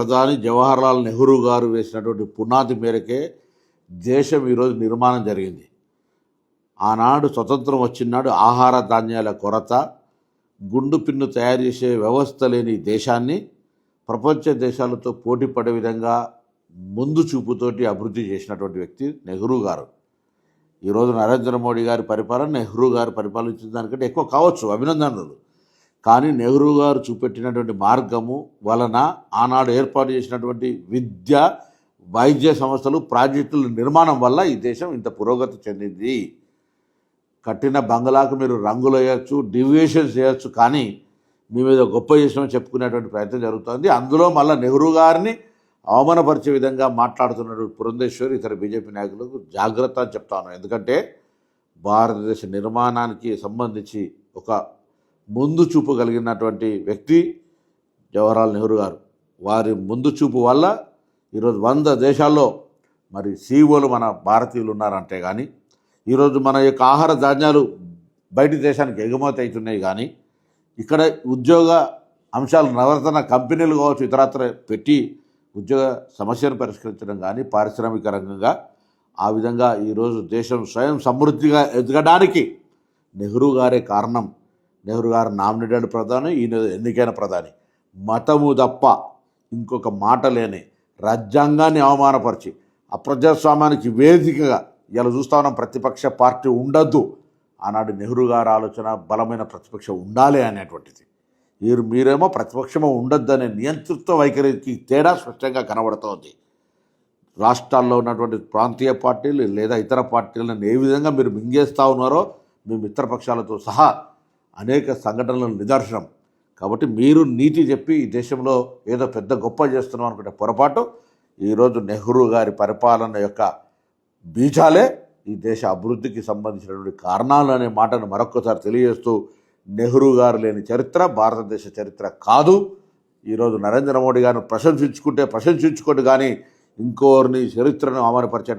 ప్రధాని జవహర్లాల్ నెహ్రూ గారు వేసినటువంటి పునాది మేరకే దేశం ఈరోజు నిర్మాణం జరిగింది. ఆనాడు స్వతంత్రం వచ్చినాడు ఆహార ధాన్యాల కొరత, గుండు పిన్ను తయారు చేసే వ్యవస్థ లేని దేశాన్ని ప్రపంచ దేశాలతో పోటీ పడే విధంగా ముందు చూపుతోటి అభివృద్ధి చేసినటువంటి వ్యక్తి నెహ్రూ గారు. ఈరోజు నరేంద్ర మోడీ గారి పరిపాలన నెహ్రూ గారు పరిపాలించిన దానికంటే ఎక్కువ కావచ్చు, అభినందనలు. కానీ నెహ్రూ గారు చూపెట్టినటువంటి మార్గము వలన ఆనాడు ఏర్పాటు చేసినటువంటి విద్య, వైద్య సంస్థలు, ప్రాజెక్టుల నిర్మాణం వల్ల ఈ దేశం ఇంత పురోగతి చెందింది. కట్టిన బంగ్లాకు మీరు రంగులు వేయచ్చు, డివియేషన్స్ చేయొచ్చు, కానీ మీ మీద గొప్ప చేసినామని చెప్పుకునేటువంటి ప్రయత్నం జరుగుతుంది. అందులో మళ్ళీ నెహ్రూ గారిని అవమానపరిచే విధంగా మాట్లాడుతున్నటువంటి పురంధేశ్వరి ఇతర బీజేపీ నాయకులకు జాగ్రత్త అని చెప్తాను. ఎందుకంటే భారతదేశ నిర్మాణానికి సంబంధించి ఒక ముందు చూపు కలిగినటువంటి వ్యక్తి జవహర్లాల్ నెహ్రూ గారు. వారి ముందు చూపు వల్ల ఈరోజు 100 దేశాల్లో మరి సీఈఓలు మన భారతీయులు ఉన్నారంటే కానీ, ఈరోజు మన యొక్క ఆహార ధాన్యాలు బయటి దేశానికి ఎగుమతి అవుతున్నాయి. కానీ ఇక్కడ ఉద్యోగ అంశాలు నవరత్న కంపెనీలు కావచ్చు, ఇతరత్ర పెట్టి ఉద్యోగ సమస్యను పరిష్కరించడం కానీ, పారిశ్రామిక రంగంగా ఆ విధంగా ఈరోజు దేశం స్వయం సమృద్ధిగా ఎదగడానికి నెహ్రూ గారే కారణం. నెహ్రూ గారు నామినేటెడ్ ప్రధాని, ఈయన ఎన్నికైన ప్రధాని. మతము తప్ప ఇంకొక మాట లేని రాజ్యాంగాన్ని అవమానపరిచి అప్రజాస్వామ్యానికి వేదికగా ఇలా చూస్తా ఉన్నాం. ప్రతిపక్ష పార్టీ ఉండద్దు. ఆనాడు నెహ్రూ గారి ఆలోచన బలమైన ప్రతిపక్షం ఉండాలి అనేటువంటిది. మీరేమో ప్రతిపక్షమో ఉండొద్దు అనే నియంతృత్వ వైఖరికి తేడా స్పష్టంగా కనబడుతోంది. రాష్ట్రాల్లో ఉన్నటువంటి ప్రాంతీయ పార్టీలు లేదా ఇతర పార్టీలను ఏ విధంగా మీరు మింగేస్తూ ఉన్నారో మీ మిత్రపక్షాలతో సహా అనేక సంఘటనల నిదర్శనం. కాబట్టి మీరు నీతి చెప్పి ఈ దేశంలో ఏదో పెద్ద గొప్ప చేస్తున్నాం అనుకుంటే పొరపాటు. ఈరోజు నెహ్రూ గారి పరిపాలన యొక్క బీజాలే ఈ దేశ అభివృద్ధికి సంబంధించినటువంటి కారణాలు అనే మాటను మరొక్కసారి తెలియజేస్తూ, నెహ్రూ గారు లేని చరిత్ర భారతదేశ చరిత్ర కాదు. ఈరోజు నరేంద్ర మోడీ గారిని ప్రశంసించుకోండి, కానీ ఇంకోరిని చరిత్రను అవమానపరిచే